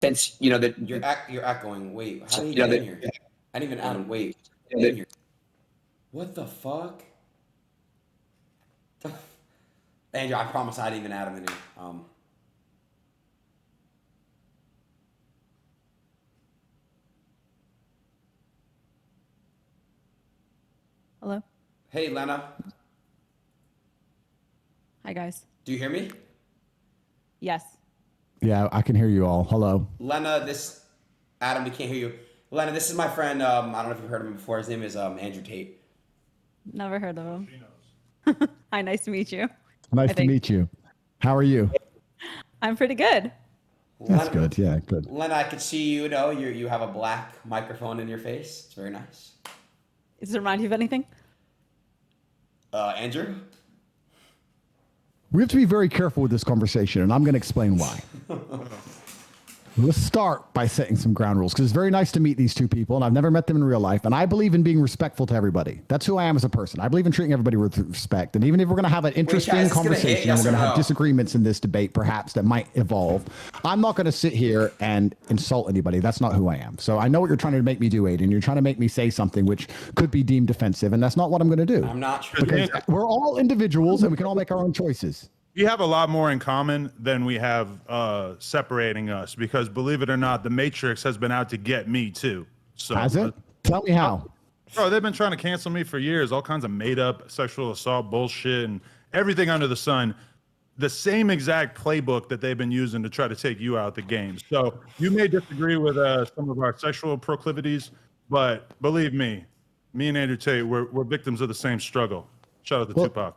since that You're echoing. Wait, how did he get in here? I didn't even add him. Wait, in here. What the fuck? Andrew, I promise I didn't even add him in here. Hello. Hey, Lena. Hi, guys. Do you hear me? Yes. Yeah, I can hear you all. Hello. Lena, Adam, we can't hear you. Lena, this is my friend. I don't know if you've heard of him before. His name is Andrew Tate. Never heard of him. Hi, nice to meet you. Nice to meet you. How are you? I'm pretty good. That's good. Yeah, good. Lena, I could see you have a black microphone in your face. It's very nice. Does it remind you of anything? Andrew? We have to be very careful with this conversation, and I'm going to explain why. Let's start by setting some ground rules, because it's very nice to meet these two people, and I've never met them in real life, and I believe in being respectful to everybody. That's who I am as a person. I believe in treating everybody with respect, and even if we're going to have an interesting conversation, and we're going to have disagreements in this debate, perhaps, that might evolve, I'm not going to sit here and insult anybody. That's not who I am. So I know what you're trying to make me do, Aiden. You're trying to make me say something which could be deemed offensive, and that's not what I'm going to do. I'm not sure. Because we're all individuals, and we can all make our own choices. We have a lot more in common than we have separating us, because believe it or not, the Matrix has been out to get me too. So, has it? Tell me how. Bro, they've been trying to cancel me for years. All kinds of made up sexual assault bullshit and everything under the sun. The same exact playbook that they've been using to try to take you out the game. So you may disagree with some of our sexual proclivities, but believe me and Andrew Tate, we're victims of the same struggle. Shout out to Tupac.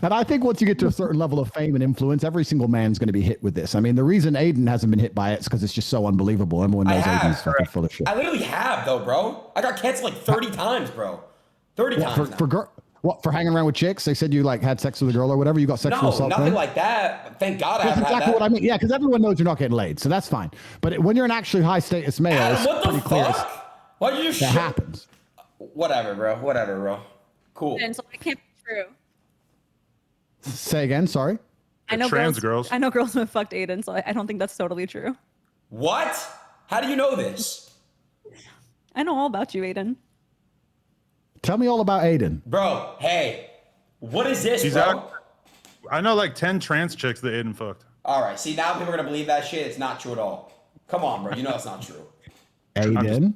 And I think once you get to a certain level of fame and influence, every single man's going to be hit with this. I mean, the reason Aiden hasn't been hit by it is because it's just so unbelievable. Everyone knows Aiden's fucking full of shit. I literally have, though, bro. I got canceled like 30 times, bro. 30 times. For hanging around with chicks? They said you like had sex with a girl or whatever. You got sexual assault. No, nothing like that. Thank God I haven't had that. Exactly what I mean. Yeah, because everyone knows you're not getting laid, so that's fine. But when you're an actually high status male, Adam, it's what the fuck? Why did you that happens. Whatever, bro. Cool. And so it can't be true. Say again, sorry. I know girls. I know girls who have fucked Aiden, so I don't think that's totally true. What? How do you know this? I know all about you, Aiden. Tell me all about Aiden. Bro, hey. What is this, bro? I know like 10 trans chicks that Aiden fucked. All right, see, now people are going to believe that shit. It's not true at all. Come on, bro. You know it's not true. Aiden?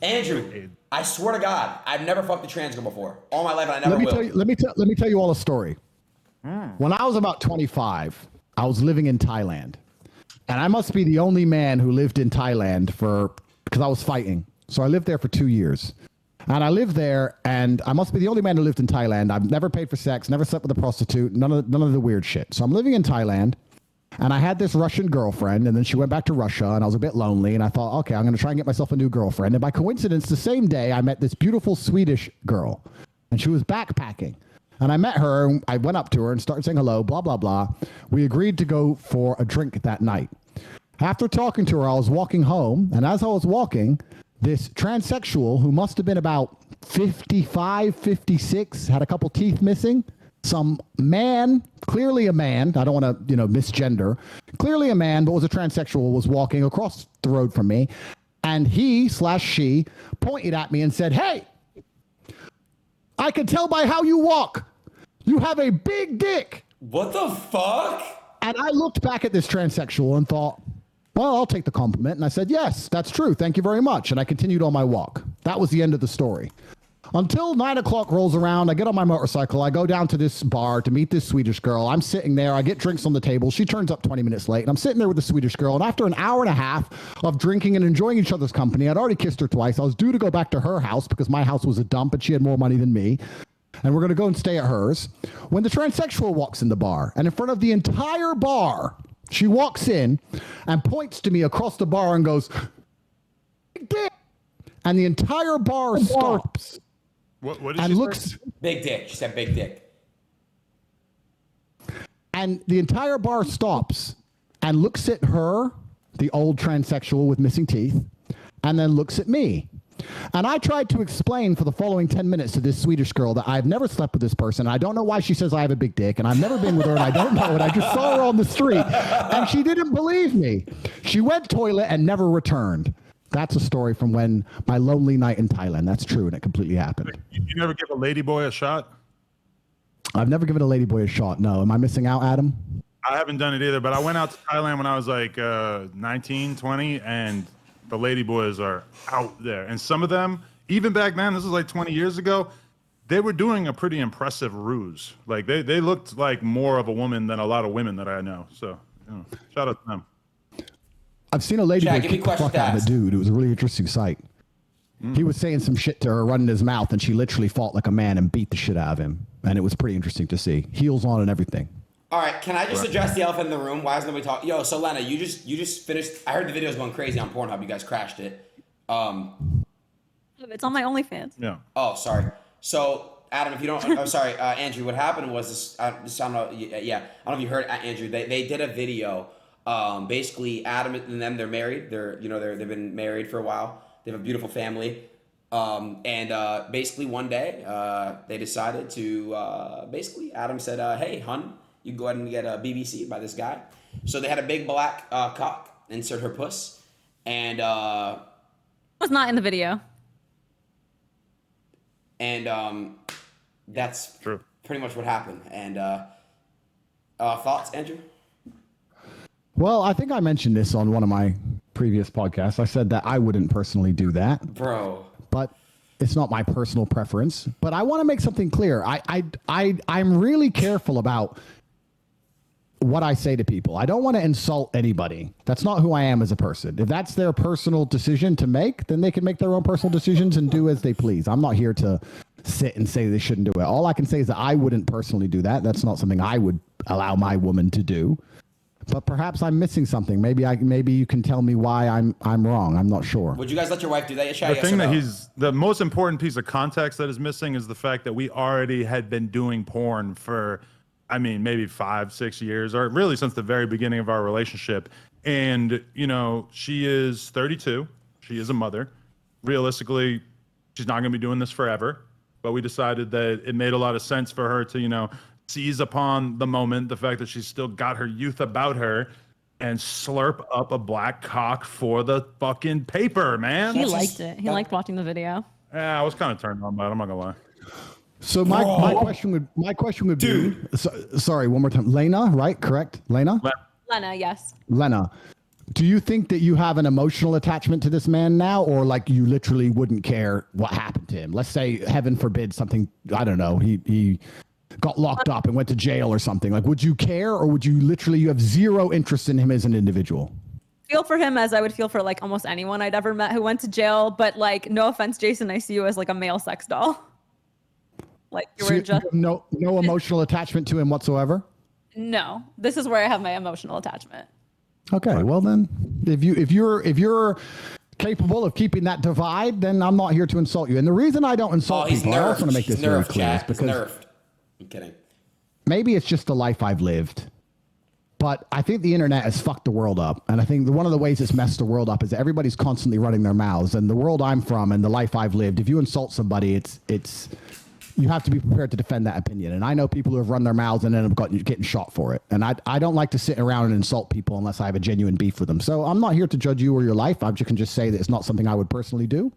Andrew, I swear to God, I've never fucked a trans girl before. All my life, and I never will. Let me tell you all a story. When I was about 25, I was living in Thailand. And I must be the only man who lived in Thailand because I was fighting. So I lived there for 2 years. And I lived there, and I must be the only man who lived in Thailand. I've never paid for sex, never slept with a prostitute, none of the weird shit. So I'm living in Thailand, and I had this Russian girlfriend, and then she went back to Russia, and I was a bit lonely, and I thought, okay, I'm going to try and get myself a new girlfriend. And by coincidence, the same day, I met this beautiful Swedish girl, and she was backpacking. And I met her, and I went up to her and started saying hello, blah, blah, blah. We agreed to go for a drink that night. After talking to her, I was walking home, and as I was walking, this transsexual who must have been about 55, 56, had a couple teeth missing. Some man, clearly a man, I don't want to, misgender, clearly a man, but was a transsexual, was walking across the road from me. And he/she pointed at me and said, "Hey, I can tell by how you walk. You have a big dick." What the fuck? And I looked back at this transsexual and thought, well, I'll take the compliment. And I said, yes, that's true. Thank you very much. And I continued on my walk. That was the end of the story. Until 9 o'clock rolls around, I get on my motorcycle. I go down to this bar to meet this Swedish girl. I'm sitting there. I get drinks on the table. She turns up 20 minutes late. And I'm sitting there with the Swedish girl. And after an hour and a half of drinking and enjoying each other's company, I'd already kissed her twice. I was due to go back to her house because my house was a dump and she had more money than me. And we're going to go and stay at hers. When the transsexual walks in the bar, and in front of the entire bar, she walks in and points to me across the bar and goes, "Big dick." And the entire bar stops. What did she say? Big dick. She said big dick. And the entire bar stops and looks at her, the old transsexual with missing teeth, and then looks at me. And I tried to explain for the following 10 minutes to this Swedish girl that I've never slept with this person. I don't know why she says I have a big dick, and I've never been with her, and I don't know it. I just saw her on the street, and she didn't believe me. She went toilet and never returned. That's a story from when my lonely night in Thailand. That's true, and it completely happened. You never give a ladyboy a shot? I've never given a ladyboy a shot. No. Am I missing out, Adam? I haven't done it either, but I went out to Thailand when I was like 19, 20, and the ladyboys are out there. And some of them, even back then, this was like 20 years ago, they were doing a pretty impressive ruse. Like they looked like more of a woman than a lot of women that I know. So shout out to them. I've seen a ladyboy kick the fuck out of a dude. It was a really interesting sight. He was saying some shit to her, running his mouth, and she literally fought like a man and beat the shit out of him. And it was pretty interesting to see. Heels on and everything. All right, can I just address the elephant in the room? Why is nobody talking? Yo, so Lena, you just finished. I heard the video's going crazy on Pornhub. You guys crashed it. It's on my OnlyFans. Yeah. Oh, sorry. So Adam, if you don't, I'm sorry, Andrew. What happened was this. I don't know. Yeah, I don't know if you heard Andrew. They did a video. Basically, Adam and them, they're married. They've been married for a while. They have a beautiful family. And basically one day, they decided to, basically Adam said, hey, hun, you can go ahead and get a BBC by this guy. So they had a big black cock insert her puss. And It was not in the video. And that's True. pretty much what happened. And thoughts, Andrew? Well, I think I mentioned this on one of my previous podcasts. I said that I wouldn't personally do that. Bro. But it's not my personal preference. But I want to make something clear. I'm really careful about what I say to people. I don't want to insult anybody. That's not who I am as a person. If that's their personal decision to make, then they can make their own personal decisions and do as they please. I'm not here to sit and say they shouldn't do it. All I can say is that I wouldn't personally do that. That's not something I would allow my woman to do. But perhaps I'm missing something. Maybe you can tell me why I'm wrong. I'm not sure. Would you guys let your wife do that? The thing that the most important piece of context that is missing is the fact that we already had been doing porn for, I mean, maybe 5-6 years, or really since the very beginning of our relationship. And, she is 32. She is a mother. Realistically, she's not going to be doing this forever. But we decided that it made a lot of sense for her to, seize upon the moment, the fact that she's still got her youth about her, and slurp up a black cock for the fucking paper, man. He liked it. He liked watching the video. Yeah, I was kind of turned on by it. I'm not gonna lie. So my question would be, sorry, one more time. Lena, right? Correct? Lena? Lena, yes. Lena, do you think that you have an emotional attachment to this man now, or like you literally wouldn't care what happened to him? Let's say, heaven forbid, something, I don't know, he got locked up and went to jail or something. Like, would you care, or would you have zero interest in him as an individual? Feel for him as I would feel for like almost anyone I'd ever met who went to jail. But like, no offense, Jason, I see you as like a male sex doll. Like you were just no emotional attachment to him whatsoever. No, this is where I have my emotional attachment. Okay, well then, if you're capable of keeping that divide, then I'm not here to insult you. And the reason I don't insult people, I also want to make this very clear, is because I'm kidding. Maybe it's just the life I've lived, but I think the internet has fucked the world up. And I think one of the ways it's messed the world up is that everybody's constantly running their mouths. And the world I'm from and the life I've lived, if you insult somebody, it's you have to be prepared to defend that opinion. And I know people who have run their mouths and then have getting shot for it. And I don't like to sit around and insult people unless I have a genuine beef with them. So I'm not here to judge you or your life. I can just say that it's not something I would personally do.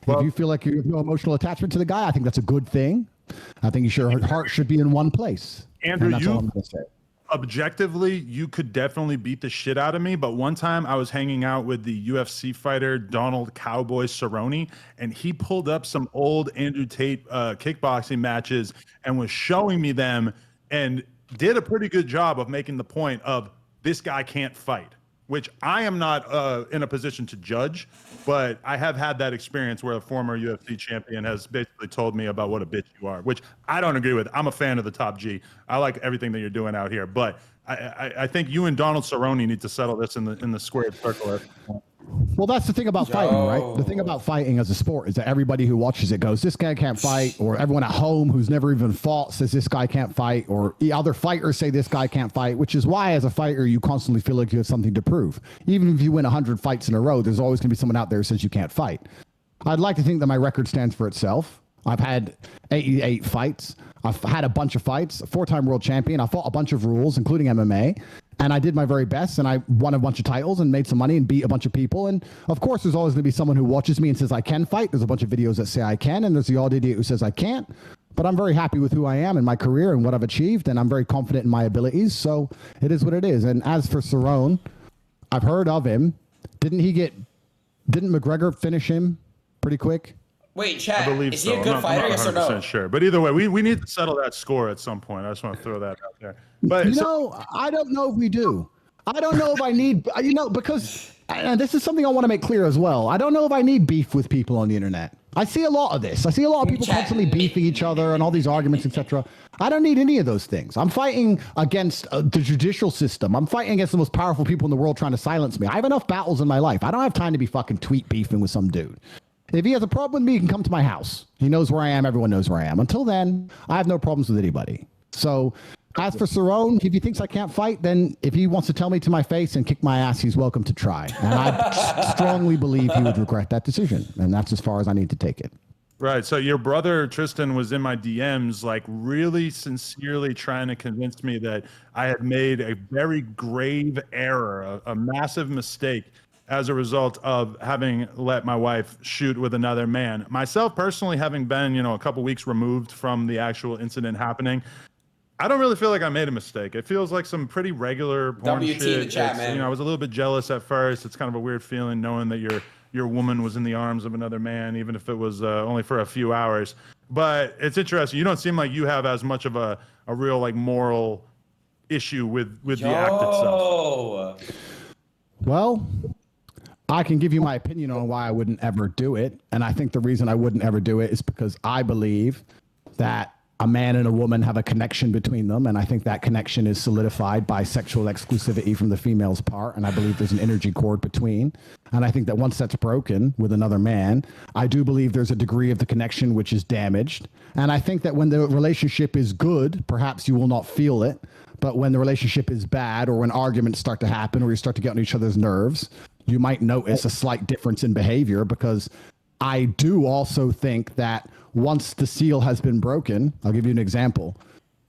Well, if you feel like you have no emotional attachment to the guy, I think that's a good thing. I think your heart should be in one place. Andrew, that's all I'm gonna say. Objectively, you could definitely beat the shit out of me. But one time I was hanging out with the UFC fighter, Donald Cowboy Cerrone, and he pulled up some old Andrew Tate kickboxing matches and was showing me them and did a pretty good job of making the point of this guy can't fight, which I am not in a position to judge, but I have had that experience where a former UFC champion has basically told me about what a bitch you are, which I don't agree with. I'm a fan of the Top G. I like everything that you're doing out here, but I think you and Donald Cerrone need to settle this in the squared circle. Well, that's the thing about fighting, right? The thing about fighting as a sport is that everybody who watches it goes, this guy can't fight, or everyone at home who's never even fought says this guy can't fight, or other fighters say this guy can't fight, which is why as a fighter you constantly feel like you have something to prove. Even if you win 100 fights in a row, there's always going to be someone out there who says you can't fight. I'd like to think that my record stands for itself. I've had 88 fights. I've had a bunch of fights, a 4-time world champion. I fought a bunch of rules, including MMA. And I did my very best, and I won a bunch of titles and made some money and beat a bunch of people. And of course, there's always going to be someone who watches me and says I can fight. There's a bunch of videos that say I can, and there's the odd idiot who says I can't. But I'm very happy with who I am in my career and what I've achieved, and I'm very confident in my abilities. So it is what it is. And as for Cerrone, I've heard of him. Didn't McGregor finish him pretty quick? Wait, Chad, I believe is so. he a good fighter, I'm not yes or 100% no? sure. But either way, we need to settle that score at some point. I just want to throw that out there. But I don't know if we do. I don't know if I need, because and this is something I want to make clear as well. I don't know if I need beef with people on the internet. I see a lot of this. I see a lot of people constantly beefing each other and all these arguments, etc. I don't need any of those things. I'm fighting against the judicial system. I'm fighting against the most powerful people in the world trying to silence me. I have enough battles in my life. I don't have time to be fucking tweet beefing with some dude. If he has a problem with me, he can come to my house. He knows where I am. Everyone knows where I am. Until then, I have no problems with anybody. So as for Cerrone, if he thinks I can't fight, then if he wants to tell me to my face and kick my ass, he's welcome to try. And I strongly believe he would regret that decision. And that's as far as I need to take it. right. So your brother Tristan was in my DMs, like really sincerely trying to convince me that I had made a very grave error, a massive mistake as a result of having let my wife shoot with another man. Myself personally, having been, a couple weeks removed from the actual incident happening, I don't really feel like I made a mistake. It feels like some pretty regular porn WT shit. in the chat, man. I was a little bit jealous at first. It's kind of a weird feeling knowing that your woman was in the arms of another man, even if it was only for a few hours. But it's interesting. You don't seem like you have as much of a real like moral issue with the act itself. Well, I can give you my opinion on why I wouldn't ever do it. And I think the reason I wouldn't ever do it is because I believe that a man and a woman have a connection between them. And I think that connection is solidified by sexual exclusivity from the female's part. And I believe there's an energy cord between. And I think that once that's broken with another man, I do believe there's a degree of the connection which is damaged. And I think that when the relationship is good, perhaps you will not feel it. But when the relationship is bad, or when arguments start to happen, or you start to get on each other's nerves, you might notice a slight difference in behavior. Because I do also think that once the seal has been broken, I'll give you an example.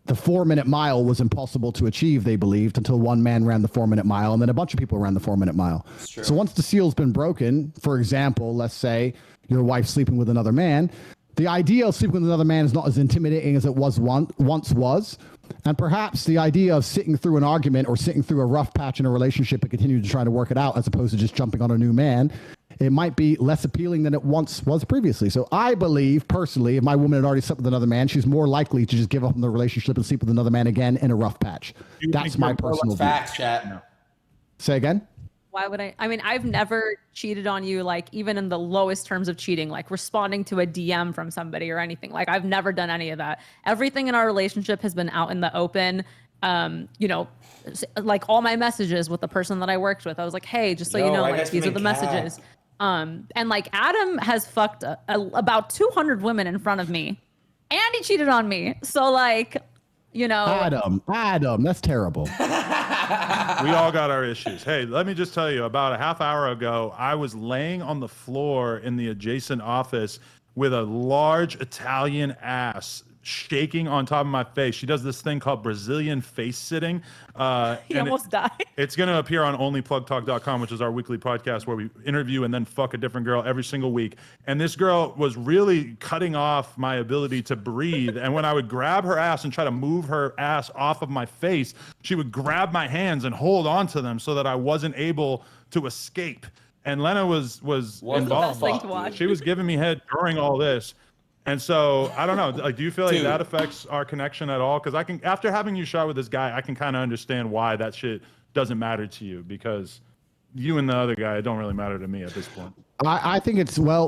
The 4-minute mile was impossible to achieve, they believed, until one man ran the 4-minute mile, and then a bunch of people ran the 4-minute mile. So once the seal's been broken, for example, let's say your wife's sleeping with another man, the idea of sleeping with another man is not as intimidating as it was once was. And perhaps the idea of sitting through an argument or sitting through a rough patch in a relationship and continuing to try to work it out, as opposed to just jumping on a new man, it might be less appealing than it once was previously. So I believe, personally, if my woman had already slept with another man, she's more likely to just give up on the relationship and sleep with another man again in a rough patch. That's my personal view. Facts, chat. Say again? Why would I mean, I've never cheated on you, like even in the lowest terms of cheating, like responding to a DM from somebody or anything. Like I've never done any of that. Everything in our relationship has been out in the open. Like all my messages with the person that I worked with, I was like, hey, just so you know, like these are the messages. And like Adam has fucked about 200 women in front of me, and he cheated on me. So like, Adam, that's terrible. We all got our issues. Hey, let me just tell you, about a half hour ago, I was laying on the floor in the adjacent office with a large Italian ass shaking on top of my face. She does this thing called Brazilian face sitting. He almost died. It's going to appear on onlyplugtalk.com, which is our weekly podcast where we interview and then fuck a different girl every single week. And this girl was really cutting off my ability to breathe. And when I would grab her ass and try to move her ass off of my face, she would grab my hands and hold on to them so that I wasn't able to escape. And Lena was involved. She was giving me head during all this. And so I don't know. Like, do you feel like that affects our connection at all? Because after having you shot with this guy, I can kind of understand why that shit doesn't matter to you, because you and the other guy don't really matter to me at this point. I think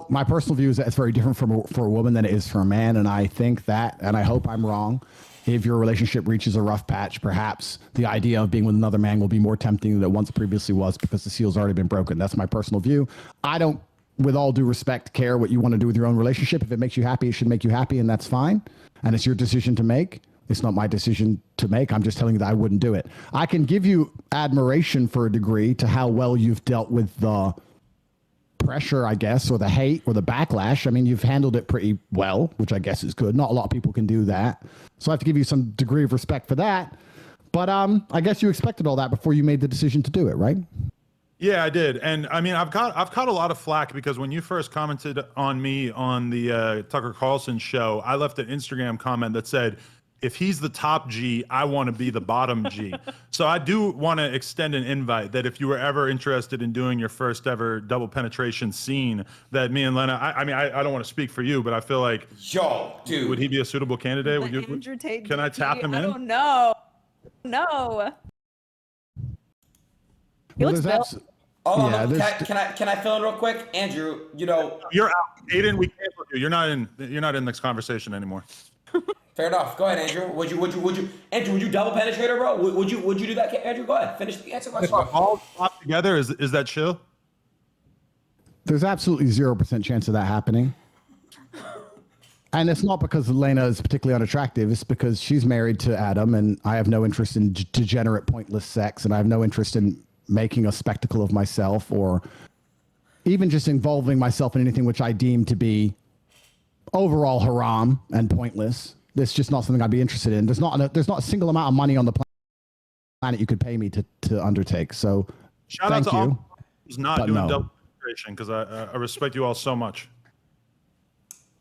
my personal view is that it's very different for a woman than it is for a man. And I think that, and I hope I'm wrong, if your relationship reaches a rough patch, perhaps the idea of being with another man will be more tempting than it once previously was, because the seal's already been broken. That's my personal view. I don't, with all due respect, care what you want to do with your own relationship. If it makes you happy, it should make you happy, and that's fine. And it's your decision to make. It's not my decision to make. I'm just telling you that I wouldn't do it. I can give you admiration for a degree to how well you've dealt with the pressure, I guess, or the hate or the backlash. I mean, you've handled it pretty well, which I guess is good. Not a lot of people can do that. So I have to give you some degree of respect for that. But I guess you expected all that before you made the decision to do it, right? Yeah, I did. And I mean, I've caught a lot of flack because when you first commented on me on the Tucker Carlson show, I left an Instagram comment that said, if he's the top G, I want to be the bottom G. So I do want to extend an invite that if you were ever interested in doing your first ever double penetration scene, that me and Lena, I mean, I don't want to speak for you, but I feel like, yo, dude, would he be a suitable candidate? Would you, Andrew Tate can I tap him in? I don't know. No. He Well, looks there's built. Oh, Yeah, look, there's- can I fill in real quick, Andrew? You know, You're out, Aiden. We canceled you. You're not in this conversation anymore. fair enough. Go ahead, Andrew. Would you, Andrew? Would you double penetrate her, bro? Would you do that, Andrew? Go ahead, finish the answer If question. we're all popped together, is that chill? There's absolutely 0% chance of that happening. And it's not because Lena is particularly unattractive. It's because she's married to Adam, and I have no interest in degenerate, pointless sex, and I have no interest in making a spectacle of myself or even just involving myself in anything which I deem to be overall haram and pointless. It's just not something I'd be interested in. There's not a single amount of money on the planet you could pay me to undertake. So Shout out thank to you. all who's not but doing no. double penetration because I respect you all so much.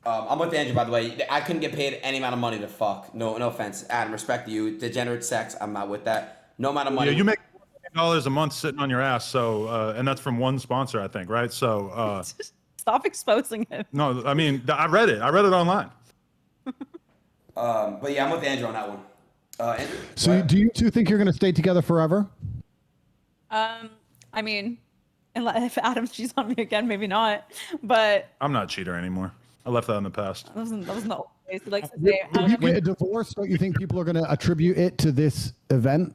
I'm with Andrew, by the way. I couldn't get paid any amount of money to fuck. No offense, Adam. Respect to you. Degenerate sex, I'm not with that. No amount of money. Yeah, you make $4 a month sitting on your ass. So, and that's from one sponsor, I think, right? So, Stop exposing him. no, I mean, I read it online. But yeah, I'm with Andrew on that one. Andrew, So do you two think you're going to stay together forever? I mean, if Adam cheats on me again, maybe not. But I'm not a cheater anymore. I left that in the past. that wasn't the old days. He likes to say, I If don't you know. get a divorce, don't you think people are going to attribute it to this event?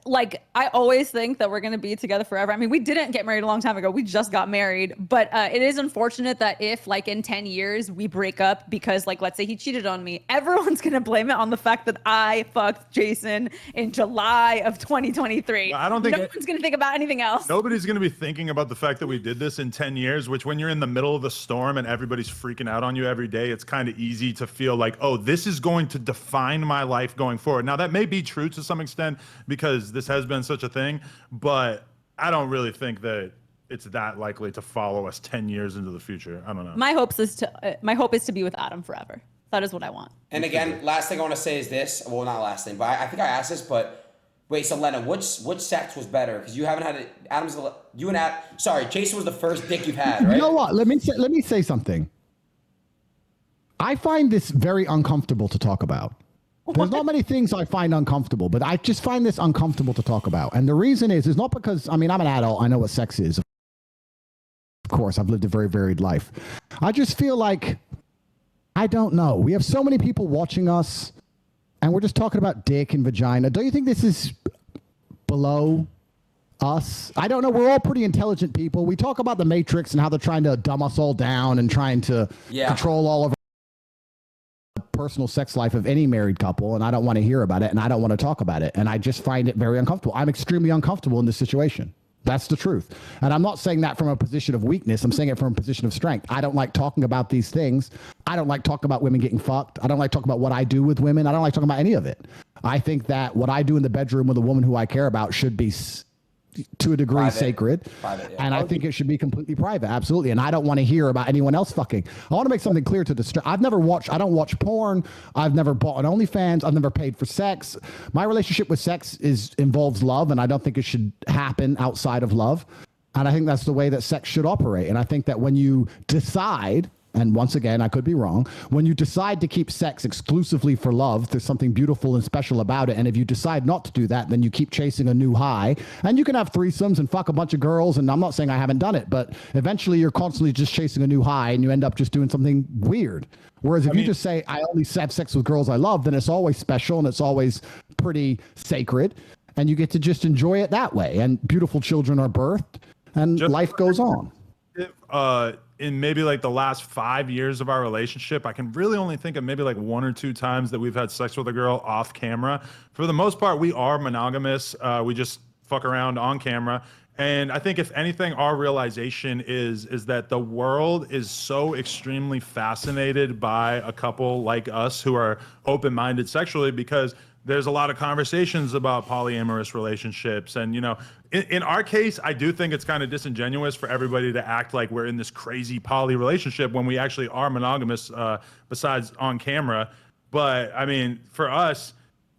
Like, I always think that we're going to be together forever. I mean, we didn't get married a long time ago. We just got married. But it is unfortunate that if, like, in 10 years we break up because, like, let's say he cheated on me, everyone's going to blame it on the fact that I fucked Jason in July of 2023. I don't think no one's going to think about anything else. Nobody's going to be thinking about the fact that we did this in 10 years, which when you're in the middle of the storm and everybody's freaking out on you every day, it's kind of easy to feel like, oh, this is going to define my life going forward. Now, that may be true to some extent because this has been such a thing, but I don't really think that it's that likely to follow us 10 years into the future. I don't know. My hope is to be with Adam forever. That is what I want. and again, last thing I want to say is this. Well, not last thing, but I think I asked this. But wait, so Lena, which sex was better? Because you haven't had it. You and Adam. Sorry, Jason was the first dick you've had, right? You know what? Let me say something. I find this very uncomfortable to talk about. There's not many things I find uncomfortable, but I just find this uncomfortable to talk about. And the reason is not because, I mean, I'm an adult. I know what sex is. Of course, I've lived a very varied life. I just feel like, I don't know. We have so many people watching us, and we're just talking about dick and vagina. Don't you think this is below us? I don't know. We're all pretty intelligent people. We talk about the Matrix and how they're trying to dumb us all down and trying to control all of personal sex life of any married couple, and I don't want to hear about it, and I don't want to talk about it, and I just find it very uncomfortable. I'm extremely uncomfortable in this situation. That's the truth. And I'm not saying that from a position of weakness. I'm saying it from a position of strength. I don't like talking about these things. I don't like talking about women getting fucked. I don't like talking about what I do with women. I don't like talking about any of it. I think that what I do in the bedroom with a woman who I care about should be to a degree sacred. Private, yeah. And I think it should be completely private. Absolutely. And I don't want to hear about anyone else fucking. I want to make something clear to the I don't watch porn. I've never bought an OnlyFans. I've never paid for sex. My relationship with sex involves love, and I don't think it should happen outside of love. And I think that's the way that sex should operate. And I think that when you decide, and once again, I could be wrong, when you decide to keep sex exclusively for love, there's something beautiful and special about it. And if you decide not to do that, then you keep chasing a new high. And you can have threesomes and fuck a bunch of girls. And I'm not saying I haven't done it, but eventually you're constantly just chasing a new high and you end up just doing something weird. Whereas if you just say, I only have sex with girls I love, then it's always special and it's always pretty sacred. And you get to just enjoy it that way. And beautiful children are birthed and life goes on. In maybe like the last 5 years of our relationship, I can really only think of maybe like 1 or 2 times that we've had sex with a girl off camera. For the most part, we are monogamous. We just fuck around on camera. And I think if anything, our realization is that the world is so extremely fascinated by a couple like us who are open-minded sexually, because there's a lot of conversations about polyamorous relationships. And, in our case, I do think it's kind of disingenuous for everybody to act like we're in this crazy poly relationship when we actually are monogamous, besides on camera. But I mean, for us,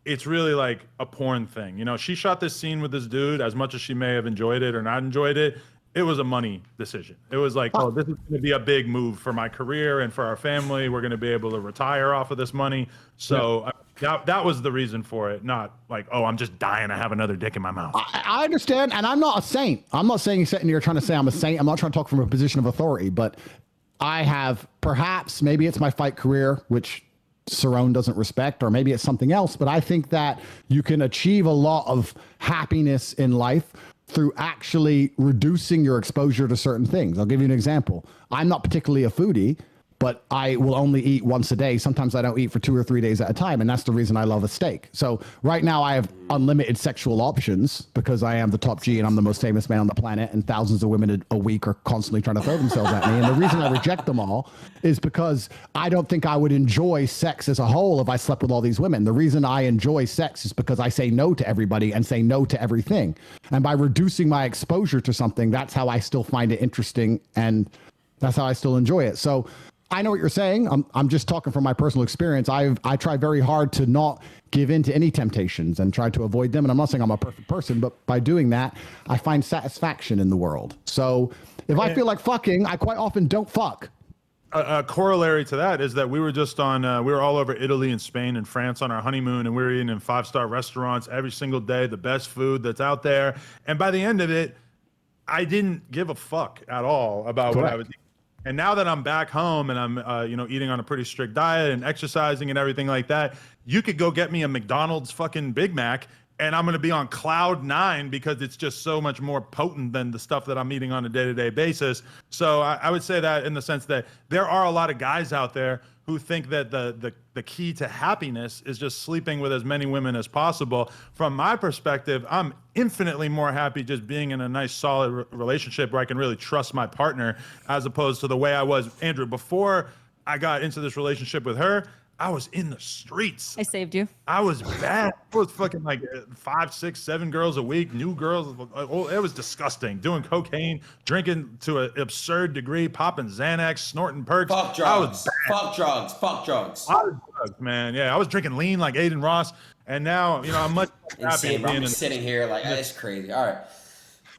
it's really like a porn thing. She shot this scene with this dude. As much as she may have enjoyed it or not enjoyed it, it was a money decision. It was like, oh, this is going to be a big move for my career and for our family. We're going to be able to retire off of this money. So that was the reason for it. Not like, oh, I'm just dying to have another dick in my mouth. I understand, and I'm not a saint. I'm not saying you're sitting here trying to say I'm a saint. I'm not trying to talk from a position of authority, but I have, perhaps, maybe it's my fight career, which Cerrone doesn't respect, or maybe it's something else, but I think that you can achieve a lot of happiness in life through actually reducing your exposure to certain things. I'll give you an example. I'm not particularly a foodie, but I will only eat once a day. Sometimes I don't eat for 2 or 3 days at a time, and that's the reason I love a steak. So right now I have unlimited sexual options because I am the top G and I'm the most famous man on the planet, and thousands of women a week are constantly trying to throw themselves at me. And the reason I reject them all is because I don't think I would enjoy sex as a whole if I slept with all these women. The reason I enjoy sex is because I say no to everybody and say no to everything. And by reducing my exposure to something, that's how I still find it interesting, and that's how I still enjoy it. So I know what you're saying. I'm just talking from my personal experience. I try very hard to not give in to any temptations and try to avoid them. And I'm not saying I'm a perfect person, but by doing that, I find satisfaction in the world. So if I feel like fucking, I quite often don't fuck. A corollary to that is that we were just on, we were all over Italy and Spain and France on our honeymoon, and we were eating in 5-star restaurants every single day, the best food that's out there. And by the end of it, I didn't give a fuck at all about what I was eating. And now that I'm back home and I'm, eating on a pretty strict diet and exercising and everything like that, you could go get me a McDonald's fucking Big Mac and I'm going to be on cloud 9 because it's just so much more potent than the stuff that I'm eating on a day-to-day basis. So I would say that in the sense that there are a lot of guys out there who think that the key to happiness is just sleeping with as many women as possible. From my perspective, I'm infinitely more happy just being in a nice, solid relationship where I can really trust my partner, as opposed to the way I was, Andrew, before I got into this relationship with her. I was in the streets. I saved you. I was bad. I was fucking like 5, 6, 7 girls a week, new girls. It was disgusting. Doing cocaine, drinking to an absurd degree, popping Xanax, snorting perks. Fuck drugs. Fuck drugs. Fuck drugs. A lot of drugs, man. Yeah, I was drinking lean like Aiden Ross, and now I'm much happier. I'm sitting here like it's crazy. All right.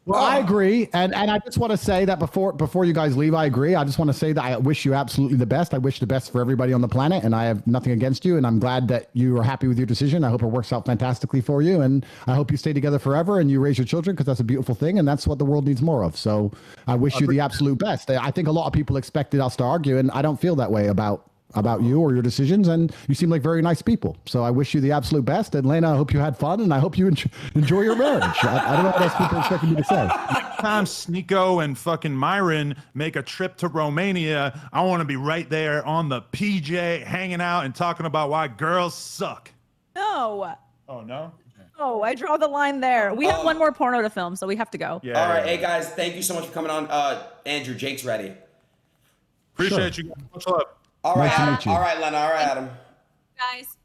Well, I agree, and I just want to say that before you guys leave, I agree. I just want to say that I wish you absolutely the best. I wish the best for everybody on the planet, and I have nothing against you. And I'm glad that you are happy with your decision. I hope it works out fantastically for you, and I hope you stay together forever and you raise your children, because that's a beautiful thing, and that's what the world needs more of. So I wish you the absolute best. I think a lot of people expected us to argue, and I don't feel that way about you or your decisions, and you seem like very nice people. So I wish you the absolute best. And Lena, I hope you had fun, and I hope you enjoy your marriage. I don't know what else people expect me to say. Next time Sneeko and fucking Myron make a trip to Romania, I want to be right there on the PJ, hanging out and talking about why girls suck. No. Oh, no? Oh, I draw the line there. We have one more porno to film, so we have to go. Yeah. All right. Hey, guys, thank you so much for coming on. Andrew, Jake's ready. Appreciate you guys. Much love. All right, Nice to Adam. meet you. All right, Lena. All right, Adam. Guys.